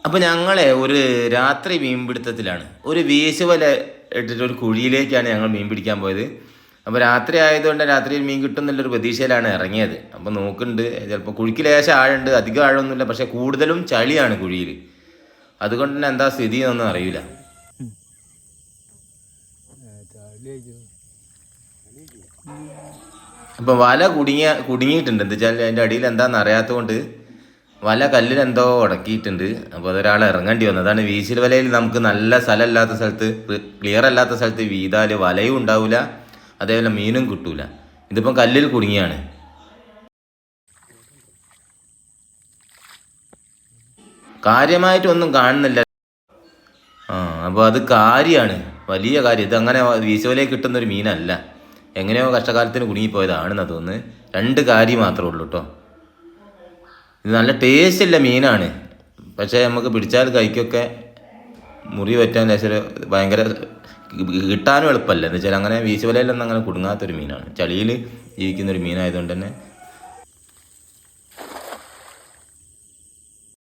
അപ്പോൾ ഞങ്ങളെ ഒരു രാത്രി മീൻപിടുത്തത്തിലാണ്. ഒരു വീശുവല ഇട്ടിട്ട് ഒരു കുഴിയിലേക്കാണ് ഞങ്ങൾ മീൻ പിടിക്കാൻ പോയത്. അപ്പോൾ രാത്രി ആയതുകൊണ്ട് രാത്രിയിൽ മീൻ കിട്ടും എന്നുള്ളൊരു പ്രതീക്ഷയിലാണ് ഇറങ്ങിയത്. അപ്പോൾ നോക്കുന്നുണ്ട്, ചിലപ്പോൾ കുഴിക്ക് ലേശം ആഴമുണ്ട്, അധികം ആഴമൊന്നുമില്ല, പക്ഷേ കൂടുതലും ചളിയാണ് കുഴിയിൽ. അതുകൊണ്ട് തന്നെ എന്താ സ്ഥിതി എന്നൊന്നും അറിയില്ല. അപ്പം വല കുടുങ്ങിയിട്ടുണ്ട്. എന്താ വെച്ചാൽ അതിൻ്റെ അടിയിൽ എന്താണെന്ന് അറിയാത്തത് കൊണ്ട് വല കല്ലിലെന്തോ ഉടക്കിയിട്ടുണ്ട്. അപ്പോൾ അതൊരാൾ ഇറങ്ങേണ്ടി വന്നു. അതാണ് വീശൽ വലയിൽ നമുക്ക് നല്ല സ്ഥലമല്ലാത്ത സ്ഥലത്ത്, ക്ലിയർ അല്ലാത്ത സ്ഥലത്ത് വീതാൽ വലയും ഉണ്ടാവില്ല, അതേപോലെ മീനും കിട്ടൂല. ഇതിപ്പം കല്ലിൽ കുടുങ്ങിയാണ്. കാര്യമായിട്ടൊന്നും കാണുന്നില്ല. അപ്പോൾ അത് കാര്യമാണ്, വലിയ കാര്യം. ഇതങ്ങനെ വീശുവലയിൽ കിട്ടുന്നൊരു മീനല്ല, എങ്ങനെയോ കഷ്ടകാലത്തിന് കുടുങ്ങിപ്പോയതാണെന്നാണ് തോന്നുന്നത്. 2 കാര്യം മാത്രമേ ഉള്ളൂ കേട്ടോ. ഇത് നല്ല ടേസ്റ്റുള്ള മീനാണ്, പക്ഷേ നമുക്ക് പിടിച്ചാൽ കൈക്കൊക്കെ മുറി പറ്റാൻ ഭയങ്കര കിട്ടാനും എളുപ്പമല്ല. എന്ന് വെച്ചാൽ അങ്ങനെ വീശുവലയിലൊന്നും അങ്ങനെ കുടുങ്ങാത്തൊരു മീനാണ്. ചളിയിൽ ജീവിക്കുന്നൊരു മീനായതുകൊണ്ട് തന്നെ